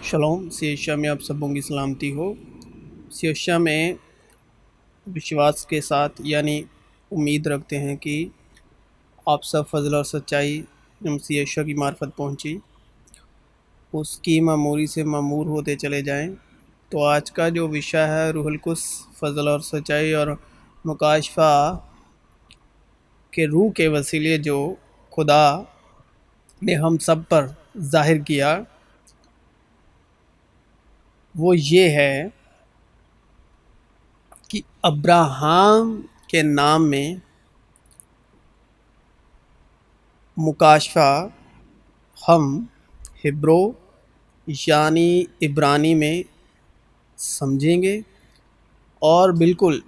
Shalom سیشیا میں آپ سبوں کی سلامتی ہو۔ سیشیا میں وشواس کے ساتھ یعنی امید رکھتے ہیں کہ آپ سب فضل اور سچائی سیشیا کی معرفت پہنچی اس کی معموری سے معمور ہوتے چلے جائیں۔ تو آج کا جو وشا ہے روح القدس، فضل اور سچائی اور مکاشفہ کے روح کے وسیلے جو خدا نے ہم سب پر ظاہر کیا، وہ یہ ہے کہ ابراہیم کے نام میں مکاشفہ ہم ہبرو یعنی عبرانی میں سمجھیں گے، اور بالکل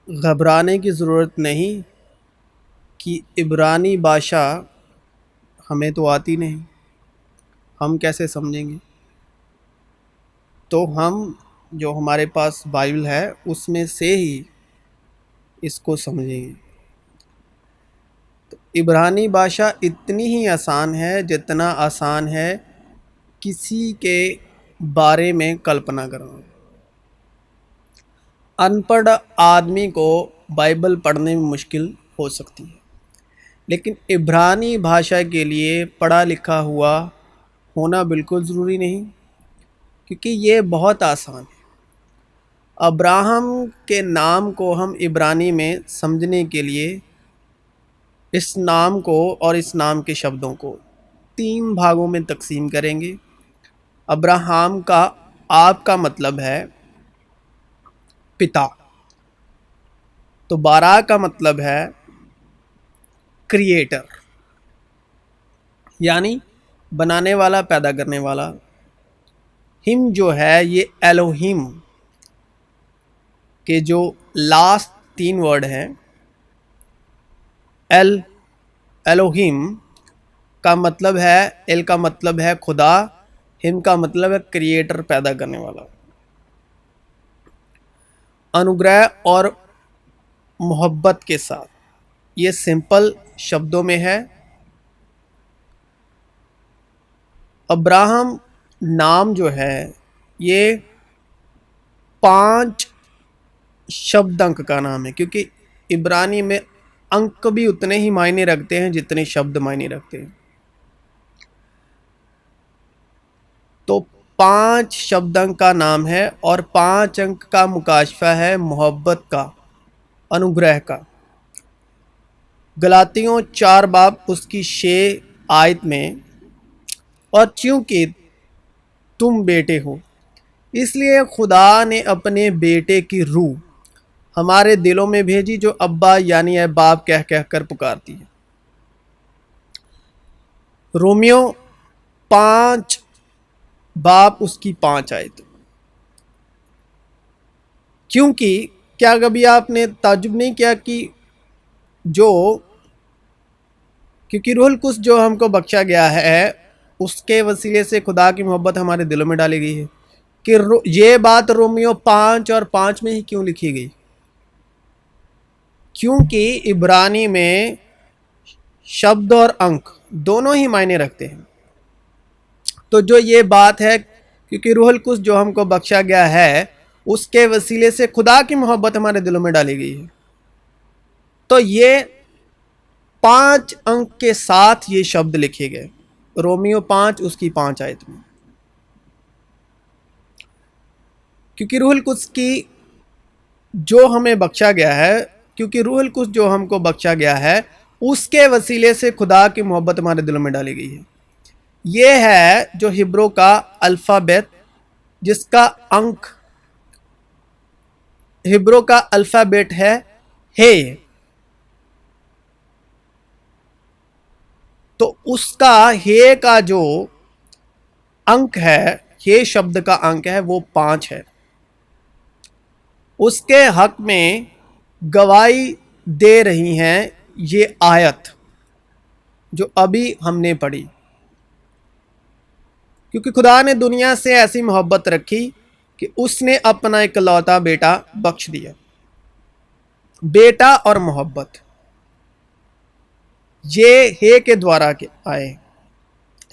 گھبرانے کی ضرورت نہیں کہ عبرانی بھاشا ہمیں تو آتی نہیں، ہم کیسے سمجھیں گے؟ تو ہم جو ہمارے پاس بائبل ہے اس میں سے ہی اس کو سمجھیں گے۔ تو عبرانی بھاشا اتنی ہی آسان ہے جتنا آسان ہے کسی کے بارے میں کلپنا کرنا۔ ان پڑھ آدمی کو بائبل پڑھنے میں مشکل ہو سکتی ہے، لیکن عبرانی بھاشا کے لیے پڑھا لکھا ہوا ہونا بالکل ضروری نہیں، کیونکہ یہ بہت آسان ہے۔ ابراہیم کے نام کو ہم عبرانی میں سمجھنے کے لیے اس نام کو اور اس نام کے شبدوں کو 3 بھاگوں میں تقسیم کریں گے۔ ابراہیم کا آپ کا مطلب ہے پتا، تو بارا کا مطلب ہے کریٹر یعنی بنانے والا، پیدا کرنے والا۔ ہم جو ہے یہ ایلوہیم کے جو لاسٹ 3 ورڈ ہیں، ایلوہیم کا مطلب ہے، ایل کا مطلب ہے خدا، ہم کا مطلب ہے کریٹر، پیدا کرنے والا۔ انوگرہ اور محبت کے ساتھ یہ سمپل شبدوں میں ہے۔ ابراہیم نام جو ہے یہ 5 شبد انک کا نام ہے، کیونکہ عبرانی میں انک بھی اتنے ہی معنی رکھتے ہیں جتنے شبد معنی رکھتے ہیں۔ تو 5 شبد انک کا نام ہے اور 5 انک کا مکاشفہ ہے محبت کا، انوگرہ کا۔ گلاتیوں 4 باب اس کی 6 آیت میں، اور چونکہ تم بیٹے ہو اس لیے خدا نے اپنے بیٹے کی روح ہمارے دلوں میں بھیجی، جو ابا یعنی اے باپ کہہ کہہ کر پکارتی ہے۔ رومیو 5 باب اس کی 5 آیت۔ کیونکہ کیا کبھی آپ نے تعجب نہیں کیا کہ کیونکہ روح القدس جو ہم کو بخشا گیا ہے اس کے وسیلے سے خدا کی محبت ہمارے دلوں میں ڈالی گئی ہے، کہ یہ بات رومیو 5 اور 5 میں ہی کیوں لکھی گئی؟ کیونکہ عبرانی میں شبد اور انک دونوں ہی معنی رکھتے ہیں۔ تو جو یہ بات ہے کیونکہ روح القدس جو ہم کو بخشا گیا ہے اس کے وسیلے سے خدا کی محبت ہمارے دلوں میں ڈالی گئی ہے، تو یہ 5 انک کے ساتھ یہ شبد لکھے گئے رومیو 5 اس کی 5 آیت میں۔ کیونکہ روح القدس کی جو ہمیں بخشا گیا ہے، کیونکہ روح القدس جو ہم کو بخشا گیا ہے اس کے وسیلے سے خدا کی محبت ہمارے دلوں میں ڈالی گئی ہے۔ یہ ہے جو ہبرو کا الفابet، جس کا انک ہبرو کا الفابet ہے تو اس کا ہے کا جو انک ہے، یہ شبد کا انک ہے وہ 5 ہے۔ اس کے حق میں گواہی دے رہی ہیں یہ آیت جو ابھی ہم نے پڑھی، کیونکہ خدا نے دنیا سے ایسی محبت رکھی کہ اس نے اپنا اکلوتا بیٹا بخش دیا۔ بیٹا اور محبت یہ ہے کے دوارا آئے،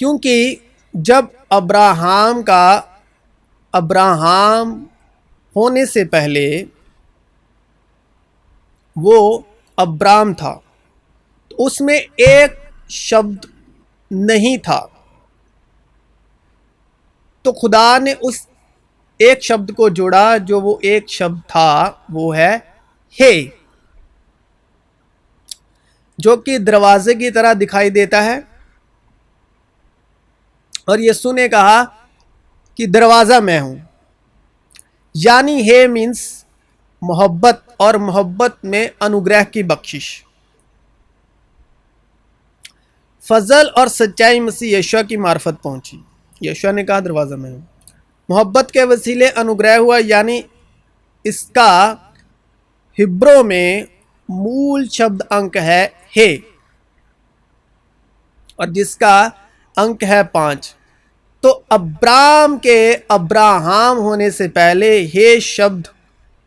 کیونکہ جب ابراہم ہونے سے پہلے وہ ابرام تھا تو اس میں ایک شبد نہیں تھا، تو خدا نے اس ایک شبد کو جوڑا، جو وہ ایک شبد تھا وہ ہے جو کہ دروازے کی طرح دکھائی دیتا ہے. اور یسوع نے کہا کہ دروازہ میں ہوں، یعنی ہے مینس محبت، اور محبت میں انوگرہ کی بخشش. فضل اور سچائی مسیح یشوع کی معرفت پہنچی. یشوع نے کہا دروازہ میں ہوں. محبت کے وسیلے انوگرہ ہوا، یعنی اس کا ہبرو میں مول شبد انک ہے اور جس کا انک ہے 5. تو ابراہم ہونے سے پہلے ہے شبد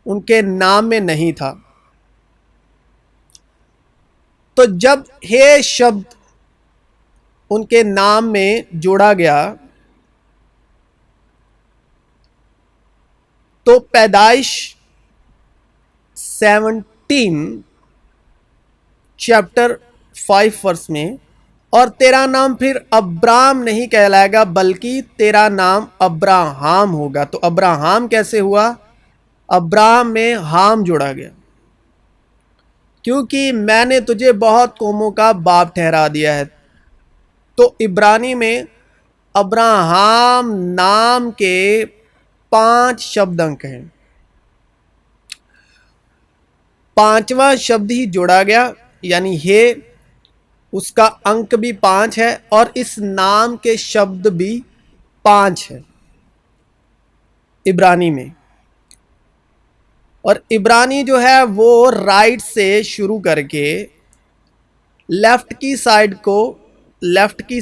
ان کے نام میں نہیں تھا. تو جب ہے شبد ان کے نام میں جوڑا گیا تو پیدائش 17 چیپٹر 5 ورس میں، اور تیرا نام پھر ابرام نہیں کہلائے گا بلکہ تیرا نام ابراہم ہوگا. تو ابراہم کیسے ہوا؟ ابرام میں ہام جوڑا گیا، کیونکہ میں نے تجھے بہت قوموں کا باپ ٹھہرا دیا ہے. تو عبرانی میں ابراہم نام کے 5 شبد انک ہیں. 5واں شبد ہی جوڑا گیا، یعنی ہے، اس کا انک بھی 5 ہے اور اس نام کے شبد بھی 5 ہے عبرانی میں. اور عبرانی جو ہے وہ رائٹ سے شروع کر کے لیفٹ کی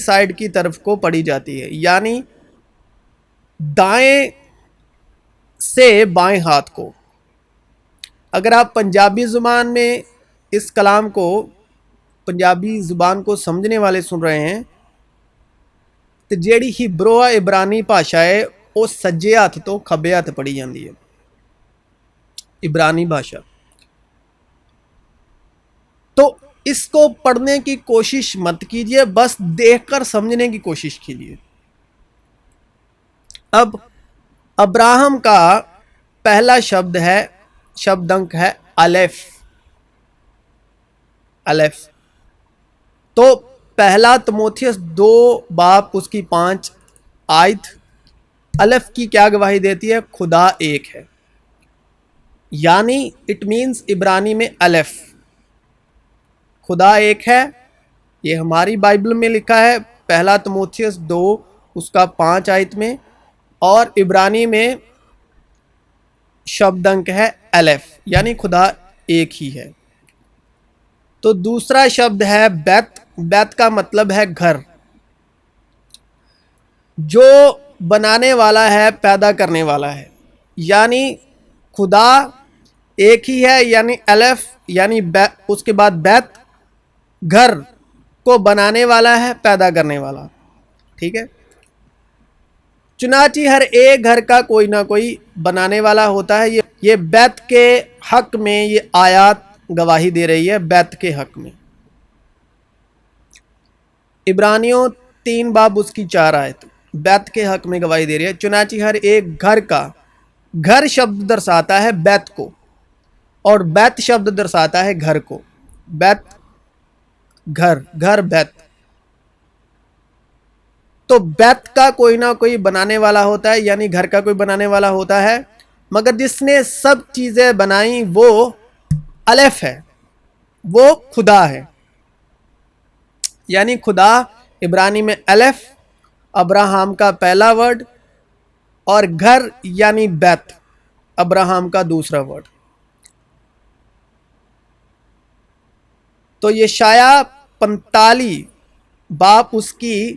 سائڈ کی طرف کو پڑھی جاتی ہے، یعنی دائیں سے بائیں ہاتھ کو. اگر آپ پنجابی زبان میں اس کلام کو، پنجابی زبان کو سمجھنے والے سن رہے ہیں، تو جیڑی ہبرو عبرانی بھاشا ہے وہ سجے ہاتھ تو کھبے ہاتھ پڑھی جاتی ہے عبرانی بھاشا. تو اس کو پڑھنے کی کوشش مت کیجیے، بس دیکھ کر سمجھنے کی کوشش کیجیے. اب ابراہم کا پہلا شبد انک ہے الف. تو پہلا تموتھیوس 2 باب اس کی 5 آیت الف کی کیا گواہی دیتی ہے؟ خدا ایک ہے، یعنی اٹ مینز عبرانی میں الف خدا ایک ہے. یہ ہماری بائبل میں لکھا ہے پہلا تموتھیوس 2 اس کا 5 آیت میں، اور عبرانی میں شبد انک ہے الف، یعنی خدا ایک ہی ہے. تو دوسرا شبد ہے بیت کا مطلب ہے گھر. جو بنانے والا ہے، پیدا کرنے والا ہے، یعنی خدا ایک ہی ہے، یعنی الف، یعنی اس کے بعد بیت، گھر کو بنانے والا ہے، پیدا کرنے والا. ٹھیک ہے. چنانچہ ہر ایک گھر کا کوئی نہ کوئی بنانے والا ہوتا ہے. یہ بیت کے حق میں یہ آیات گواہی دے رہی ہے. بیت کے حق میں عبرانیوں 3 باب اس کی 4 آیت بیت کے حق میں گواہی دے رہی ہے. چنانچہ ہر ایک گھر شبد درساتا ہے بیت کو، اور بیت شبد درساتا ہے گھر کو. بیت گھر بیت. تو بیت کا کوئی نہ کوئی بنانے والا ہوتا ہے، یعنی گھر کا کوئی بنانے والا ہوتا ہے، مگر جس نے سب چیزیں بنائیں وہ الف ہے، وہ خدا ہے. یعنی خدا عبرانی میں الف، ابراہم کا پہلا ورڈ، اور گھر یعنی بیت ابراہم کا دوسرا ورڈ. تو یشعیاہ 45 باب اس کی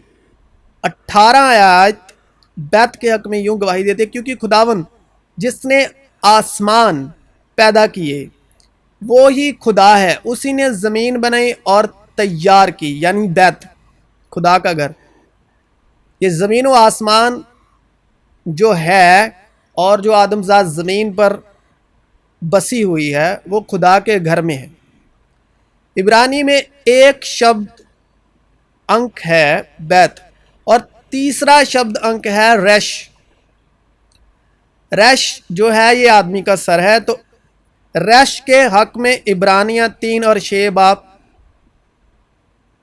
18 آیات بیت کے حق میں یوں گواہی دیتے، کیونکہ خداوند جس نے آسمان پیدا کیے وہی خدا ہے، اسی نے زمین بنائی اور تیار کی، یعنی بیت، خدا کا گھر۔ یہ زمین و آسمان جو ہے اور جو آدمزاد زمین پر بسی ہوئی ہے وہ خدا کے گھر میں ہے۔ عبرانی میں ایک شبد انک ہے بیت، اور تیسرا شبد انک ہے رش۔ رش جو ہے یہ آدمی کا سر ہے، تو رش کے حق میں عبرانیہ 3 اور 6 باب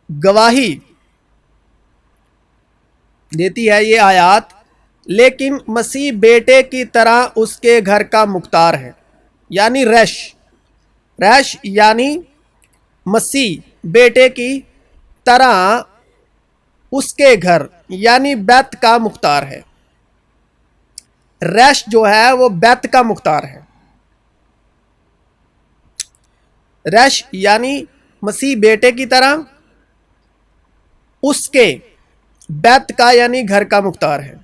گواہی دیتی ہے یہ آیات، لیکن مسیح بیٹے کی طرح اس کے گھر کا مختار ہے، یعنی رش یعنی مسیح بیٹے کی طرح اس کے گھر یعنی بیت کا مختار ہے۔ رش جو ہے وہ بیت کا مختار ہے۔ رش یعنی مسیح بیٹے کی طرح اس کے بیت کا یعنی گھر کا مختار ہے۔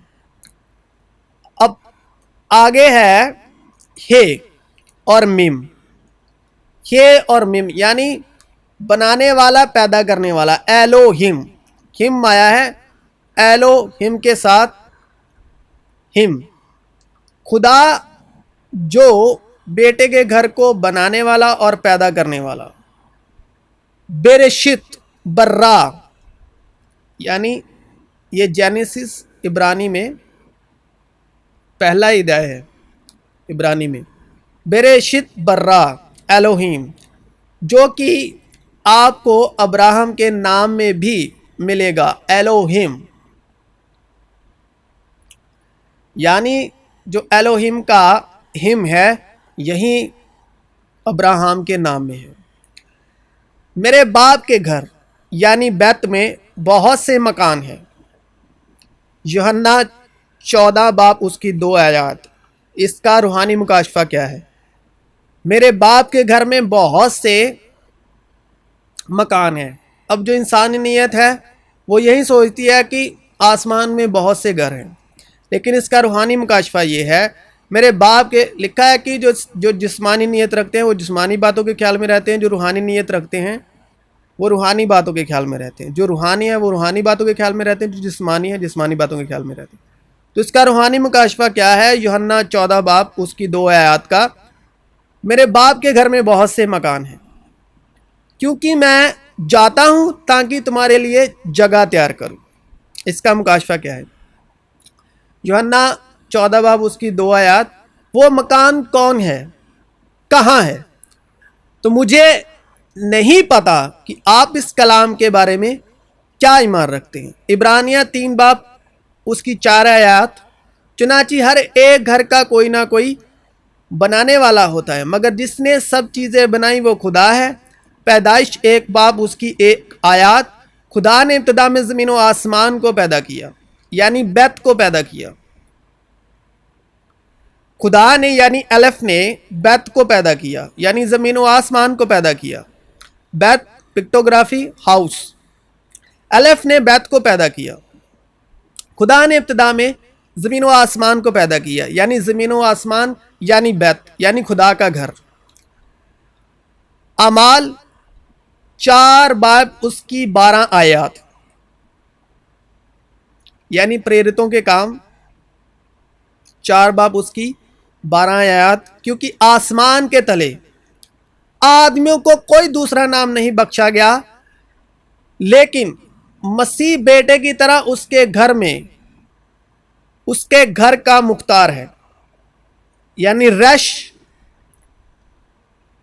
اب آگے ہے ہے اور میم۔ ہے اور میم یعنی بنانے والا، پیدا کرنے والا، ایلوہم۔ ہم آیا ہے ایلوہم کے ساتھ ہم، خدا جو بیٹے کے گھر کو بنانے والا اور پیدا کرنے والا۔ برشت برا، یعنی یہ جینیسس عبرانی میں پہلا ادعا ہے۔ عبرانی میں برشت برا ایلوہیم، جو کہ آپ کو ابراہم کے نام میں بھی ملے گا، ایلوہیم، یعنی جو ایلوہیم کا ہم ہے یہی ابراہم کے نام میں ہے۔ میرے باپ کے گھر یعنی بیت میں بہت سے مکان ہیں، یوحنا 14 باب اس کی 2 آیات۔ اس کا روحانی مکاشفہ کیا ہے؟ میرے باپ کے گھر میں بہت سے مکان ہیں۔ اب جو انسانی نیت ہے وہ یہی سوچتی ہے کہ آسمان میں بہت سے گھر ہیں، لیکن اس کا روحانی مکاشفہ یہ ہے، میرے باپ کے لکھا ہے کہ جو جسمانی نیت رکھتے ہیں وہ جسمانی باتوں کے خیال میں رہتے ہیں، جو روحانی نیت رکھتے ہیں وہ روحانی باتوں کے خیال میں رہتے ہیں، جو روحانی ہے وہ روحانی باتوں کے خیال میں رہتے ہیں، جو جسمانی ہے جسمانی باتوں کے خیال میں رہتے ہیں۔ تو اس کا روحانی مکاشفہ کیا ہے؟ یوحنا 14 باب اس کی 2 آیات کا، میرے باپ کے گھر میں بہت سے مکان ہیں، کیونکہ میں جاتا ہوں تاکہ تمہارے لیے جگہ تیار کروں۔ اس کا مکاشفہ کیا ہے؟ یوحنا 14 باب اس کی 2 آیات، وہ مکان کون ہے، کہاں ہے؟ تو مجھے نہیں پتا کہ آپ اس کلام کے بارے میں کیا ایمان رکھتے ہیں۔ عبرانیہ 3 باب اس کی 4 آیات، چنانچہ ہر ایک گھر کا کوئی نہ کوئی بنانے والا ہوتا ہے، مگر جس نے سب چیزیں بنائی وہ خدا ہے۔ پیدائش 1 باب اس کی 1 آیات، خدا نے ابتدا میں زمین و آسمان کو پیدا کیا، یعنی بیت کو پیدا کیا۔ خدا نے یعنی الف نے بیت کو پیدا کیا، یعنی زمین و آسمان کو پیدا کیا۔ بیت پکٹوگرافی ہاؤس، الف نے بیت کو پیدا کیا۔ خدا نے ابتدا میں زمین و آسمان کو پیدا کیا، یعنی زمین و آسمان یعنی بیت یعنی خدا کا گھر۔ اعمال 4 باب اس کی 12 آیات، یعنی پریرتوں کے کام 4 باب اس کی 12 آیات، کیونکہ آسمان کے تلے آدمیوں کو کوئی دوسرا نام نہیں بخشا گیا لیکن مسیح بیٹے کی طرح اس کے گھر میں اس کے گھر کا مختار ہے، یعنی رش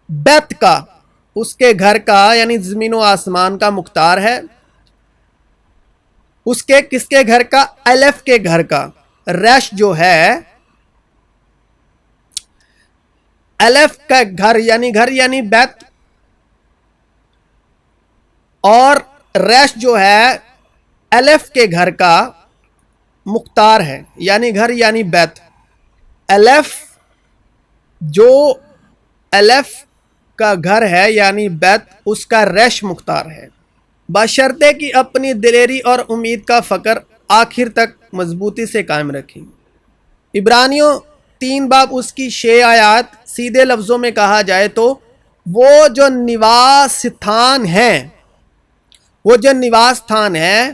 بیت کا، اس کے گھر کا یعنی زمین و آسمان کا مختار ہے۔ اس کے کس کے گھر کا؟ الف کے گھر کا۔ رش جو ہے الف کا گھر یعنی بیت، اور رش جو ہے الف کے گھر کا مختار ہے، یعنی گھر یعنی بیت۔ الف جو الف کا گھر ہے یعنی بیت، اس کا رش مختار ہے، بشرطے کہ اپنی دلیری اور امید کا فکر آخر تک مضبوطی سے قائم رکھیں۔ عبرانیوں 3 باب اس کی 6 آیات، سیدھے لفظوں میں کہا جائے تو وہ جو نواس ستھان ہے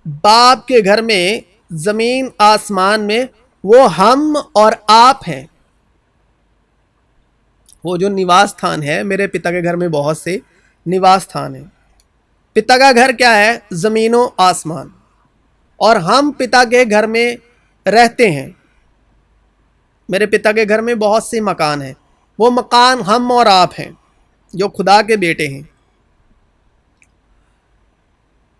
باپ کے گھر میں، زمین آسمان میں، وہ ہم اور آپ ہیں۔ وہ جو نواس ستھان ہے، میرے پتا کے گھر میں بہت سے نواس ستھان ہیں۔ پتا کا گھر کیا ہے؟ زمین و آسمان، اور ہم پتا کے گھر میں رہتے ہیں۔ میرے پتا کے گھر میں بہت سے مکان ہیں، وہ مکان ہم اور آپ ہیں جو خدا کے بیٹے ہیں،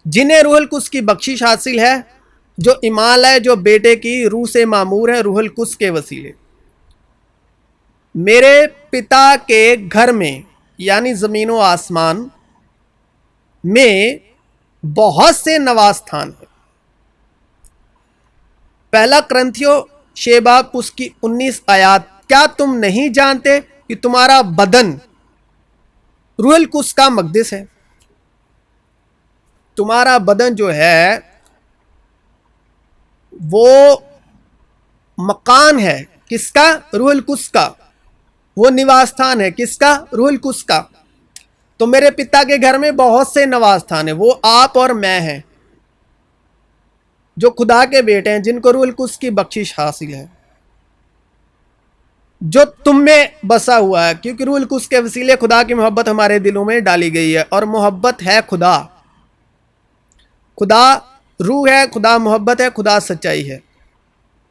جنہیں روح القدس کی بخشش حاصل ہے، جو ایمان لائے، جو بیٹے کی روح سے معمور ہے روح القدس کے وسیلے۔ میرے پتا کے گھر میں یعنی زمین و آسمان میں بہت سے نواس ستھان ہیں۔ پہلا کرنتھیوں 6 باب اس کی 19 آیات، کیا تم نہیں جانتے کہ تمہارا بدن روح القدس کا مقدس ہے؟ تمہارا بدن جو ہے وہ مکان ہے کس کا؟ روح القدس کا۔ وہ نواس ستھان ہے کس کا؟ روح القدس کا۔ تو میرے پتا کے گھر میں بہت سے نواس ستھان ہیں، وہ آپ اور میں ہیں جو خدا کے بیٹے ہیں، جن کو روح القدس کی بخشش حاصل ہے، جو تم میں بسا ہوا ہے، کیونکہ روح القدس کے وسیلے خدا کی محبت ہمارے دلوں میں ڈالی گئی ہے، اور محبت ہے خدا روح ہے، خدا محبت ہے، خدا سچائی ہے،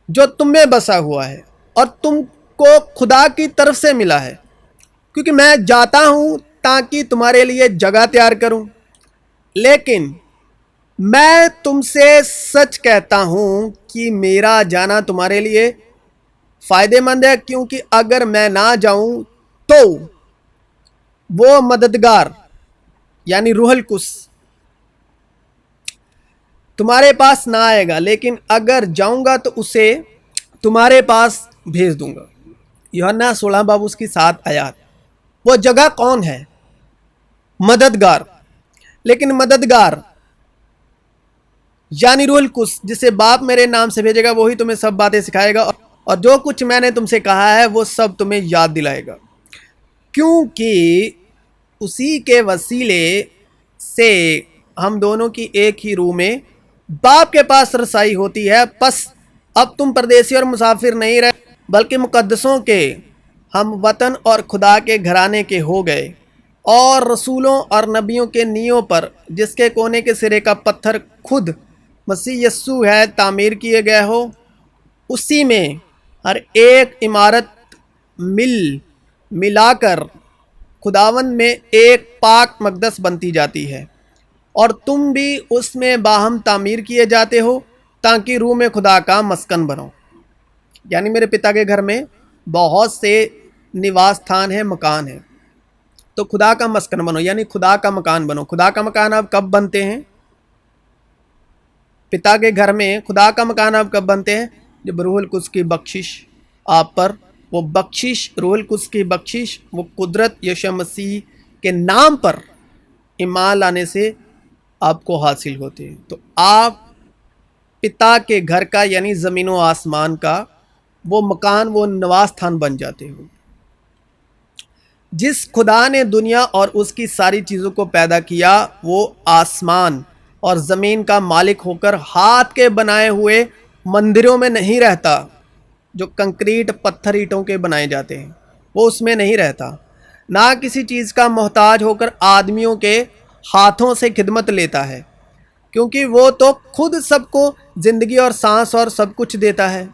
جو تم میں بسا ہوا ہے اور تم کو خدا کی طرف سے ملا ہے، کیونکہ میں جاتا ہوں تاکہ تمہارے لیے جگہ تیار کروں۔ لیکن میں تم سے سچ کہتا ہوں کہ میرا جانا تمہارے لیے فائدے مند ہے، کیونکہ اگر میں نہ جاؤں تو وہ مددگار یعنی روح القدس تمہارے پاس نہ آئے گا، لیکن اگر جاؤں گا تو اسے تمہارے پاس بھیج دوں گا۔ یوحنا 16 باب اس کی 7 آیات۔ وہ جگہ کون ہے؟ مددگار۔ لیکن مددگار یعنی روح القدس، جسے باپ میرے نام سے بھیجے گا، وہی تمہیں سب باتیں سکھائے گا، اور جو کچھ میں نے تم سے کہا ہے وہ سب تمہیں یاد دلائے گا، کیونکہ اسی کے وسیلے سے ہم دونوں کی ایک ہی روح میں باپ کے پاس رسائی ہوتی ہے۔ پس اب تم پردیسی اور مسافر نہیں رہے، بلکہ مقدسوں کے ہم وطن اور خدا کے گھرانے کے ہو گئے، اور رسولوں اور نبیوں کے نیوں پر، جس کے کونے کے سرے کا پتھر خود مسیح یسوع ہے، تعمیر کیے گئے ہو۔ اسی میں ہر ایک عمارت ملا کر خداوند میں ایک پاک مقدس بنتی جاتی ہے، اور تم بھی اس میں باہم تعمیر کیے جاتے ہو تاکہ روح میں خدا کا مسکن بنو۔ یعنی میرے پتا کے گھر میں بہت سے نواس ستھان ہیں، مکان ہیں، تو خدا کا مسکن بنو، یعنی خدا کا مکان بنو۔ خدا کا مکان آپ کب بنتے ہیں؟ پتا کے گھر میں خدا کا مکان آپ کب بنتے ہیں؟ جب روح القدس کی بخشش آپ پر، وہ بخشش، روح القدس کی بخشش، وہ قدرت یسوع مسیح کے نام پر ایمان لانے سے آپ کو حاصل ہوتے ہیں، تو آپ پتا کے گھر کا یعنی زمین و آسمان کا وہ مکان، وہ نواس ستھان بن جاتے ہو۔ جس خدا نے دنیا اور اس کی ساری چیزوں کو پیدا کیا، وہ آسمان اور زمین کا مالک ہو کر ہاتھ کے بنائے ہوئے مندروں میں نہیں رہتا، جو کنکریٹ پتھر اینٹوں کے بنائے جاتے ہیں، وہ اس میں نہیں رہتا، نہ کسی چیز کا محتاج ہو کر آدمیوں کے ہاتھوں سے خدمت لیتا ہے، کیونکہ وہ تو خود سب کو زندگی اور سانس اور سب کچھ دیتا ہے۔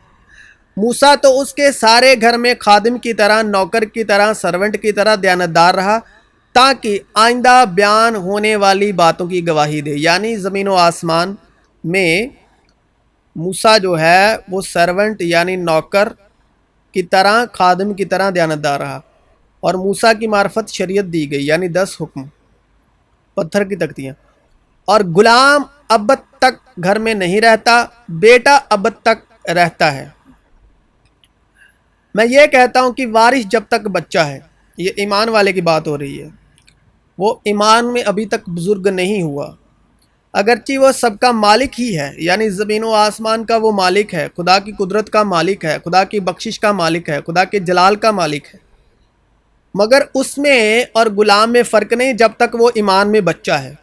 موسیٰ تو اس کے سارے گھر میں خادم کی طرح، نوکر کی طرح، سرونٹ کی طرح دیانتدار رہا، تاکہ آئندہ بیان ہونے والی باتوں کی گواہی دے۔ یعنی زمین و آسمان میں موسیٰ جو ہے وہ سرونٹ یعنی نوکر کی طرح، خادم کی طرح دیانتدار رہا، اور موسیٰ کی معرفت شریعت دی گئی یعنی 10 حکم، پتھر کی تختیاں، اور غلام ابد تک گھر میں نہیں رہتا، بیٹا ابد تک رہتا ہے۔ میں یہ کہتا ہوں کہ وارث جب تک بچہ ہے، یہ ایمان والے کی بات ہو رہی ہے، وہ ایمان میں ابھی تک بزرگ نہیں ہوا، اگرچہ وہ سب کا مالک ہی ہے، یعنی زمین و آسمان کا وہ مالک ہے، خدا کی قدرت کا مالک ہے، خدا کی بخشش کا مالک ہے، خدا کے جلال کا مالک ہے۔ مگر اس میں اور غلام میں فرق نہیں جب تک وہ ایمان میں بچہ ہے،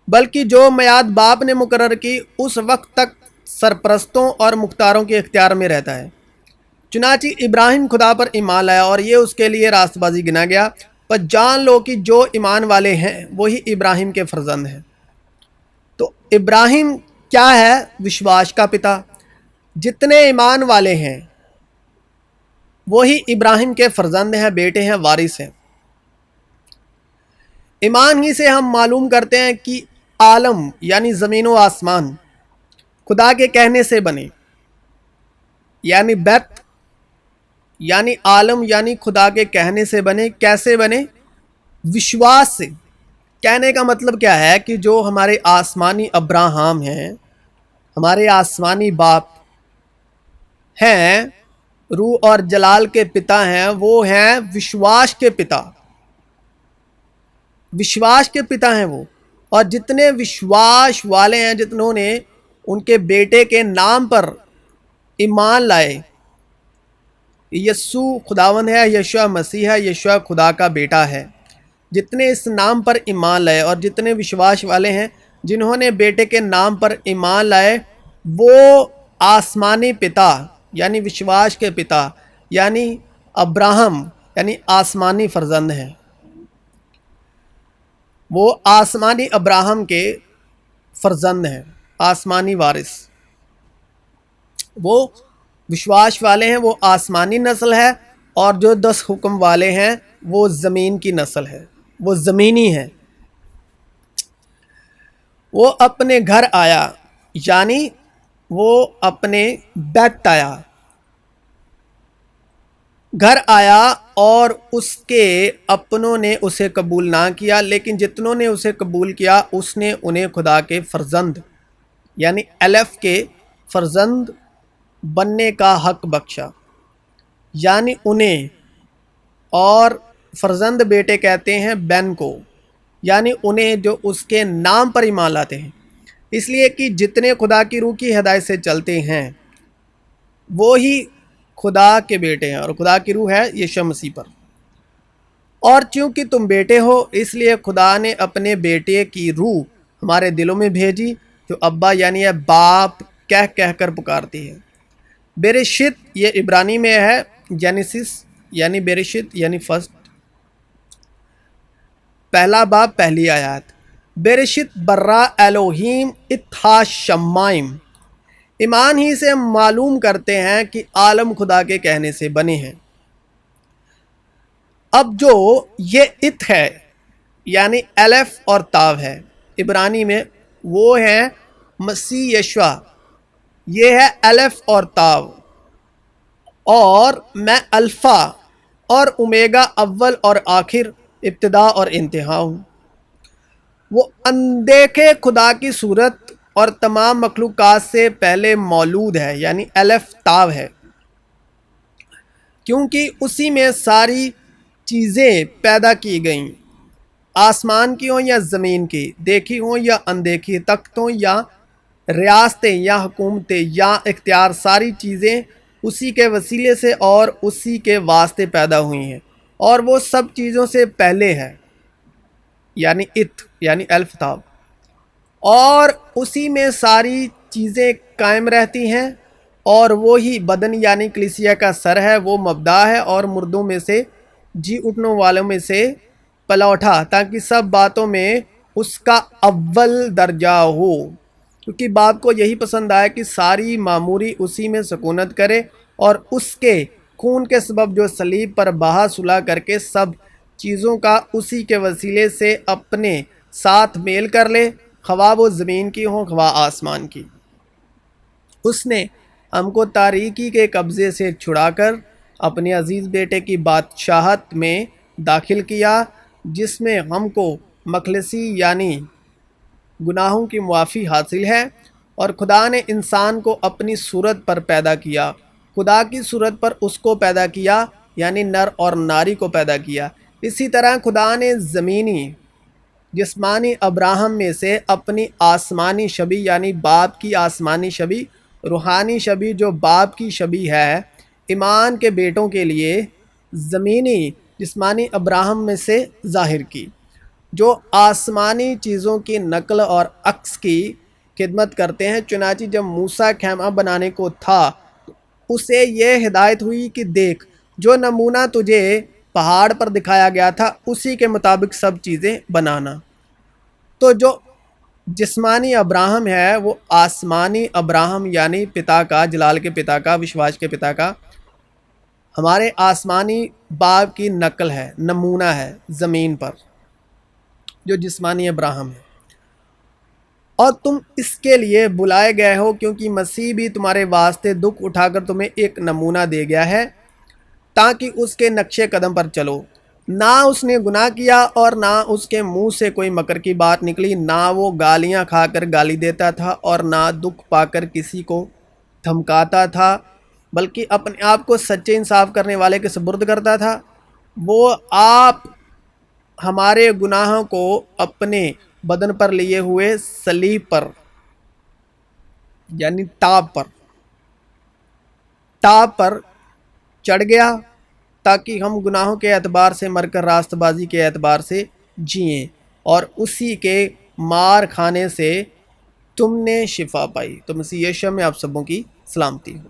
بلکہ جو میعاد باپ نے مقرر کی اس وقت تک سرپرستوں اور مختاروں کے اختیار میں رہتا ہے۔ چنانچہ ابراہیم خدا پر ایمان لایا اور یہ اس کے لیے راست بازی گنا گیا۔ پس جان لو کہ جو ایمان والے ہیں وہی ابراہیم کے فرزند ہیں۔ تو ابراہیم کیا ہے؟ وشواس کا پتا۔ جتنے ایمان والے ہیں وہی ابراہیم کے فرزند ہیں، بیٹے ہیں، وارث ہیں۔ ایمان ہی سے ہم معلوم کرتے ہیں کہ عالم یعنی زمین و آسمان خدا کے کہنے سے بنے، یعنی بیت یعنی عالم یعنی خدا کے کہنے سے بنے۔ کیسے بنے؟ وشواس سے۔ کہنے کا مطلب کیا ہے کہ جو ہمارے آسمانی ابراہم ہیں، ہمارے آسمانی باپ ہیں، روح اور جلال کے پتا ہیں، وہ ہیں وشواس کے پتا۔ وشواس کے پتا ہیں وہ، اور جتنے وشواس والے ہیں، جتنوں نے ان کے بیٹے کے نام پر ایمان لائے، یسوع خداوند ہے، یشوع مسیح ہے، یشوع خدا کا بیٹا ہے، جتنے اس نام پر ایمان لائے اور جتنے وشواس والے ہیں جنہوں نے بیٹے کے نام پر ایمان لائے، وہ آسمانی پتا یعنی وشواس کے پتا یعنی ابراہم یعنی آسمانی فرزند ہیں۔ وہ آسمانی ابراہم کے فرزند ہیں، آسمانی وارث۔ وہ وشواس والے ہیں، وہ آسمانی نسل ہے، اور جو 10 حکم والے ہیں وہ زمین کی نسل ہے، وہ زمینی ہے۔ وہ اپنے گھر آیا یعنی وہ اپنے بیت آیا، گھر آیا، اور اس کے اپنوں نے اسے قبول نہ کیا، لیکن جتنوں نے اسے قبول کیا اس نے انہیں خدا کے فرزند یعنی الف کے فرزند بننے کا حق بخشا، یعنی انہیں، اور فرزند بیٹے کہتے ہیں بین کو، یعنی انہیں جو اس کے نام پر ایمان لاتے ہیں۔ اس لیے کہ جتنے خدا کی روح کی ہدایت سے چلتے ہیں وہی خدا کے بیٹے ہیں، اور خدا کی روح ہے یشوع مسیح پر۔ اور چونکہ تم بیٹے ہو اس لیے خدا نے اپنے بیٹے کی روح ہمارے دلوں میں بھیجی، جو ابا یعنی باپ کہہ کہہ کر پکارتی ہے۔ بیرشت یہ عبرانی میں ہے، جینیسس یعنی بیرشت یعنی فرسٹ، پہلا باب پہلی آیات۔ بیرشت برا الوہیم اتھا شمائم۔ ایمان ہی سے ہم معلوم کرتے ہیں کہ عالم خدا کے کہنے سے بنے ہیں۔ اب جو یہ ات ہے یعنی الف اور تاو ہے عبرانی میں، وہ ہے مسیح یشوع، یہ ہے الف اور تاو، اور میں الفا اور اومیگا، اول اور آخر، ابتدا اور انتہا ہوں۔ وہ اندیکھے خدا کی صورت اور تمام مخلوقات سے پہلے مولود ہے، یعنی الف تاو ہے، کیونکہ اسی میں ساری چیزیں پیدا کی گئیں، آسمان کی ہوں یا زمین کی، دیکھی ہوں یا اندیکھی، تختوں یا ریاستیں یا حکومتیں یا اختیار، ساری چیزیں اسی کے وسیلے سے اور اسی کے واسطے پیدا ہوئی ہیں، اور وہ سب چیزوں سے پہلے ہے، یعنی ات یعنی الف تاو، اور اسی میں ساری چیزیں قائم رہتی ہیں، اور وہی بدن یعنی کلیسیا کا سر ہے، وہ مبدا ہے اور مردوں میں سے جی اٹھنے والوں میں سے پلا اٹھا، تاکہ سب باتوں میں اس کا اول درجہ ہو، کیونکہ باپ کو یہی پسند آیا کہ ساری معموری اسی میں سکونت کرے، اور اس کے خون کے سبب جو صلیب پر بہا صلح کر کے سب چیزوں کا اسی کے وسیلے سے اپنے ساتھ میل کر لے، خواہ وہ زمین کی ہوں خواہ آسمان کی۔ اس نے ہم کو تاریکی کے قبضے سے چھڑا کر اپنے عزیز بیٹے کی بادشاہت میں داخل کیا، جس میں ہم کو مخلصی یعنی گناہوں کی معافی حاصل ہے، اور خدا نے انسان کو اپنی صورت پر پیدا کیا، خدا کی صورت پر اس کو پیدا کیا، یعنی نر اور ناری کو پیدا کیا۔ اسی طرح خدا نے زمینی جسمانی ابراہم میں سے اپنی آسمانی شبیہ یعنی باپ کی آسمانی شبیہ، روحانی شبیہ جو باپ کی شبیہ ہے، ایمان کے بیٹوں کے لیے زمینی جسمانی ابراہم میں سے ظاہر کی، جو آسمانی چیزوں کی نقل اور عکس کی خدمت کرتے ہیں۔ چنانچہ جب موسیٰ خیمہ بنانے کو تھا اسے یہ ہدایت ہوئی کہ دیکھ، جو نمونہ تجھے پہاڑ پر دکھایا گیا تھا اسی کے مطابق سب چیزیں بنانا۔ تو جو جسمانی ابراہم ہے وہ آسمانی ابراہم یعنی پتا کا، جلال کے پتا کا، وشواس کے پتا کا، ہمارے آسمانی باپ کی نقل ہے، نمونہ ہے زمین پر، جو جسمانی ابراہم ہے۔ اور تم اس کے لیے بلائے گئے ہو کیونکہ مسیح بھی تمہارے واسطے دکھ اٹھا کر تمہیں ایک نمونہ دے گیا ہے تاکہ اس کے نقش قدم پر چلو۔ نہ اس نے گناہ کیا اور نہ اس کے منہ سے کوئی مکر کی بات نکلی، نہ وہ گالیاں کھا کر گالی دیتا تھا اور نہ دکھ پا کر کسی کو دھمکاتا تھا، بلکہ اپنے آپ کو سچے انصاف کرنے والے کے سپرد کرتا تھا۔ وہ آپ ہمارے گناہوں کو اپنے بدن پر لیے ہوئے صلیب پر یعنی ٹاپ پر چڑھ گیا تاکہ ہم گناہوں کے اعتبار سے مر کر راست بازی کے اعتبار سے جئیں، اور اسی کے مار کھانے سے تم نے شفا پائی۔ تو مسیح یسوع میں آپ سبوں کی سلامتی ہو۔